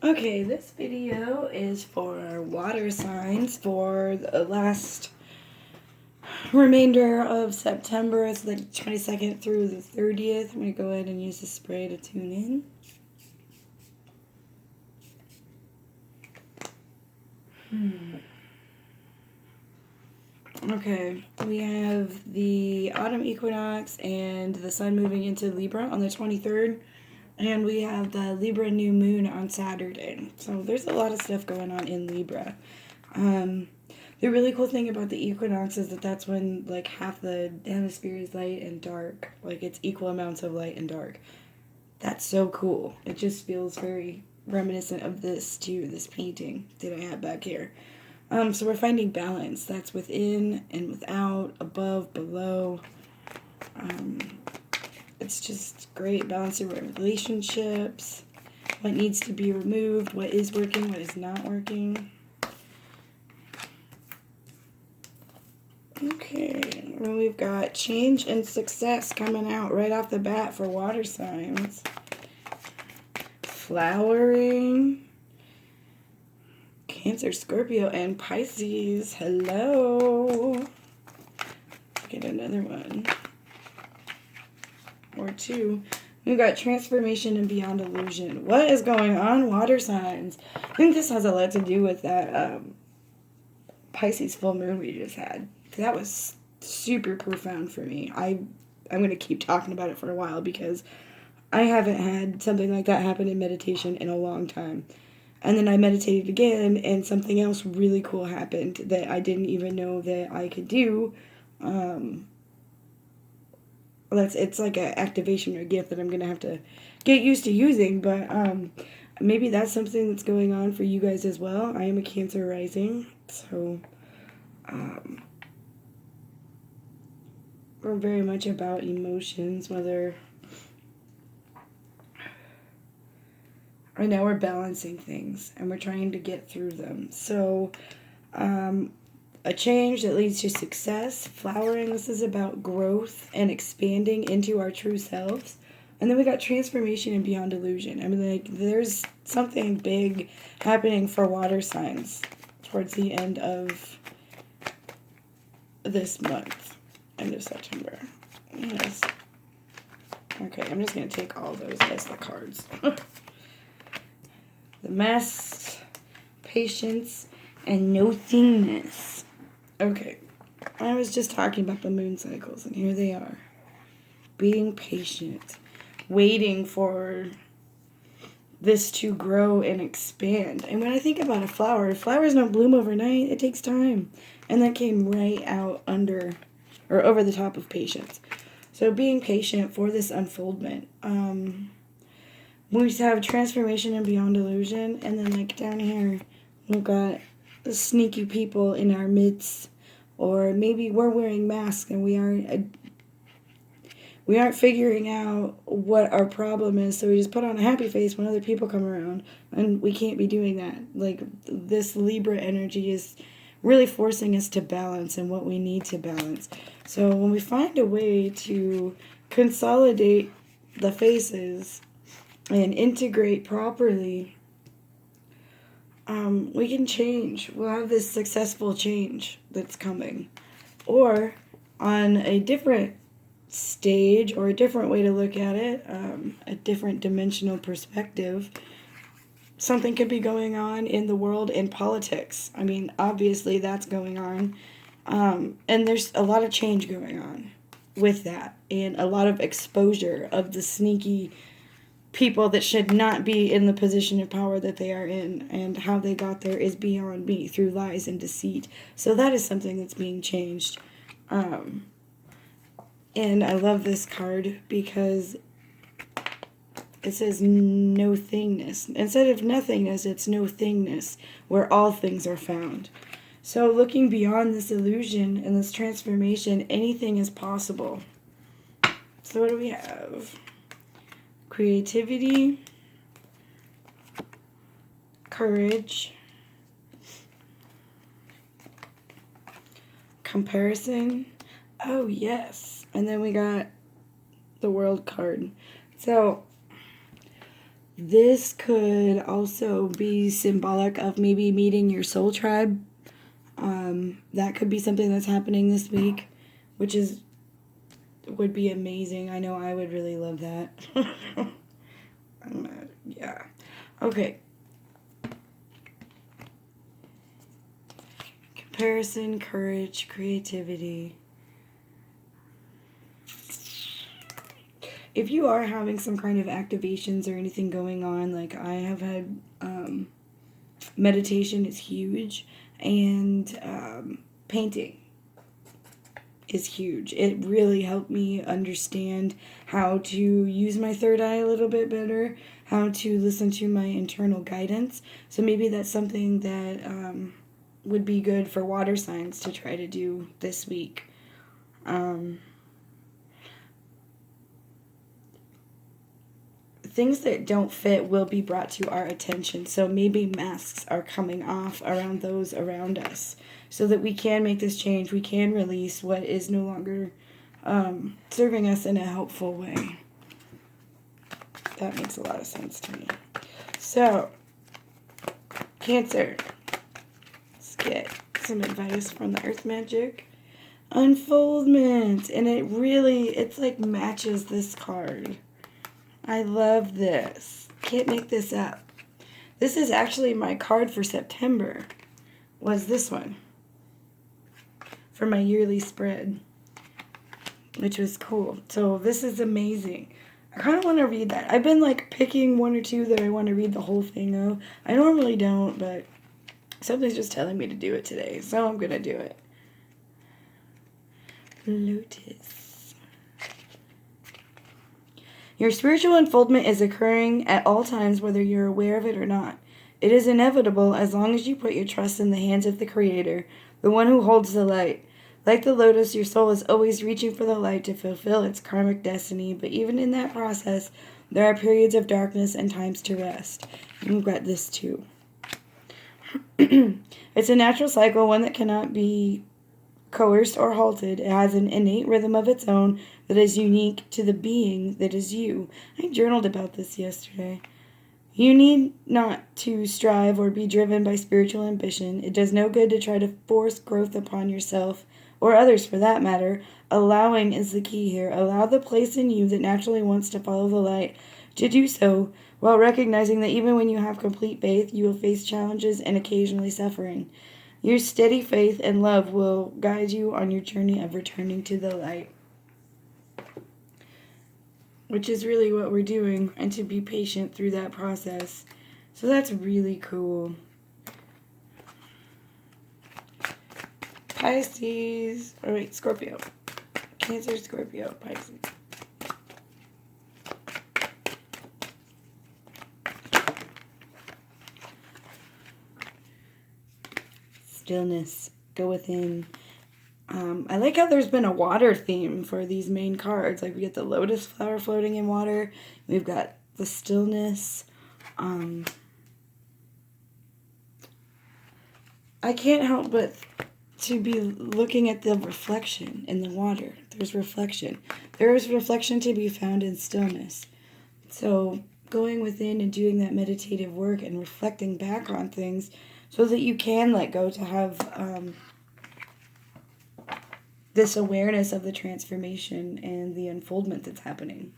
Okay, this video is for water signs for the last remainder of September. It's the 22nd through the 30th. I'm going to go ahead and use the spray to tune in. Okay, we have the autumn equinox and the sun moving into Libra on the 23rd. And we have the Libra new moon on Saturday. So there's a lot of stuff going on in Libra. The really cool thing about the equinox is that that's when like half the hemisphere is light and dark. Like it's equal amounts of light and dark. That's so cool. It just feels very reminiscent of this too, this painting that I have back here. So we're finding balance. That's within and without, above, below. It's just great balancing relationships, what needs to be removed, what is working, what is not working. Okay, well, we've got change and success coming out right off the bat for water signs. Flowering. Cancer, Scorpio, and Pisces. Hello. Get another one. Or two. We've got transformation and beyond illusion. What is going on, water signs? I think this has a lot to do with that Pisces full moon we just had. That was super profound for me. I'm going to keep talking about it for a while because I haven't had something like that happen in meditation in a long time. And then I meditated again, and something else really cool happened that I didn't even know that I could do. It's like an activation or a gift that I'm gonna have to get used to using, but maybe that's something that's going on for you guys as well. I am a Cancer rising, so we're very much about emotions, whether right now we're balancing things and we're trying to get through them. So a change that leads to success, flowering. This is about growth and expanding into our true selves. And then we got transformation and beyond illusion. I mean, like, there's something big happening for water signs towards the end of this month, end of September. Yes. Okay, I'm just going to take all those as the cards. The mess, patience, and no thingness. Okay, I was just talking about the moon cycles, and here they are. Being patient, waiting for this to grow and expand. And when I think about a flower, flowers don't bloom overnight. It takes time. And that came right out under or over the top of patience. So being patient for this unfoldment. We have transformation and beyond illusion. And then like down here, we've got the sneaky people in our midst. Or maybe we're wearing masks and we aren't figuring out what our problem is, so we just put on a happy face when other people come around, and we can't be doing that. Like, this Libra energy is really forcing us to balance and what we need to balance. So when we find a way to consolidate the faces and integrate properly, we can change. We'll have this successful change that's coming. Or on a different stage or a different way to look at it, a different dimensional perspective, something could be going on in the world in politics. I mean, obviously that's going on. And there's a lot of change going on with that, and a lot of exposure of the sneaky people that should not be in the position of power that they are in, and how they got there is beyond me through lies and deceit. So that is something that's being changed. And I love this card because it says no thingness. Instead of nothingness, it's no thingness, where all things are found. So looking beyond this illusion and this transformation, anything is possible. So what do we have? Creativity, courage, comparison. Oh, yes. And then we got the World card. So This could also be symbolic of maybe meeting your soul tribe. That could be something that's happening this week, which would be amazing. I know I would really love that. Yeah. Okay. Comparison, courage, creativity. If you are having some kind of activations or anything going on, like I have had, meditation is huge, and painting is huge. It really helped me understand how to use my third eye a little bit better, how to listen to my internal guidance. So maybe that's something that would be good for water signs to try to do this week. Things that don't fit will be brought to our attention. So maybe masks are coming off around those around us so that we can make this change. We can release what is no longer serving us in a helpful way. That makes a lot of sense to me. So, Cancer. Let's get some advice from the Earth Magic. Unfoldment. And it's like matches this card. I love this. Can't make this up. This is actually my card for September. Was this one. For my yearly spread. Which was cool. So this is amazing. I kind of want to read that. I've been like picking one or two that I want to read the whole thing of. I normally don't, but something's just telling me to do it today. So I'm going to do it. Lotus. Your spiritual unfoldment is occurring at all times, whether you're aware of it or not. It is inevitable as long as you put your trust in the hands of the Creator, the one who holds the light. Like the lotus, your soul is always reaching for the light to fulfill its karmic destiny, but even in that process, there are periods of darkness and times to rest. And we've got this too. It's a natural cycle, one that cannot be coerced or halted. It has an innate rhythm of its own that is unique to the being that is you. I journaled about this yesterday. You need not to strive or be driven by spiritual ambition. It does no good to try to force growth upon yourself, or others for that matter. Allowing is the key here. Allow the place in you that naturally wants to follow the light to do so, while recognizing that even when you have complete faith, you will face challenges and occasionally suffering. Your steady faith and love will guide you on your journey of returning to the light. Which is really what we're doing, and to be patient through that process. So that's really cool. Pisces. Oh wait, Scorpio. Cancer, Scorpio, Pisces. Stillness. Go within. I like how there's been a water theme for these main cards. Like we get the lotus flower floating in water. We've got the stillness. I can't help but to be looking at the reflection in the water. There's reflection. There is reflection to be found in stillness. So going within and doing that meditative work and reflecting back on things so that you can let go, to have this awareness of the transformation and the unfoldment that's happening.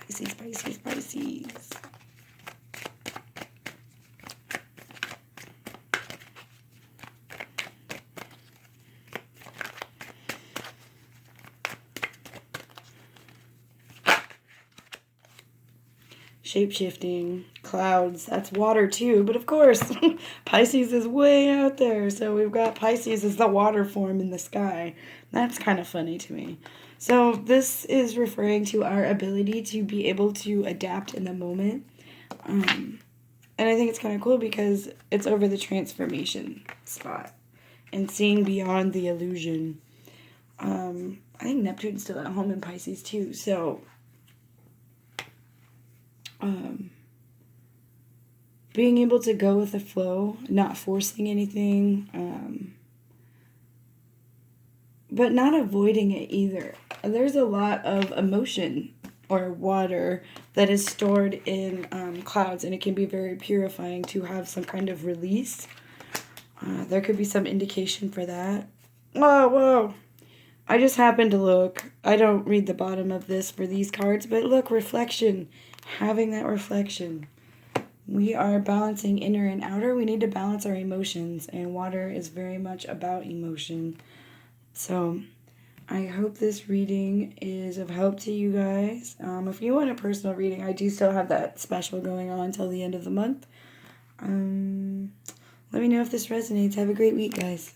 Pisces, Pisces, Pisces. Shape-shifting, clouds, that's water too, but of course, Pisces is way out there, so we've got Pisces as the water form in the sky. That's kind of funny to me. So this is referring to our ability to be able to adapt in the moment, and I think it's kind of cool because it's over the transformation spot, and seeing beyond the illusion. I think Neptune's still at home in Pisces too, so being able to go with the flow, not forcing anything, but not avoiding it either. There's a lot of emotion or water that is stored in clouds, and it can be very purifying to have some kind of release. There could be some indication for that. Whoa. I just happened to look. I don't read the bottom of this for these cards, but look, reflection. Having that reflection. We are balancing inner and outer. We need to balance our emotions, and water is very much about emotion. So I hope this reading is of help to you guys. If you want a personal reading, I do still have that special going on until the end of the month. Let me know if this resonates. Have a great week, guys.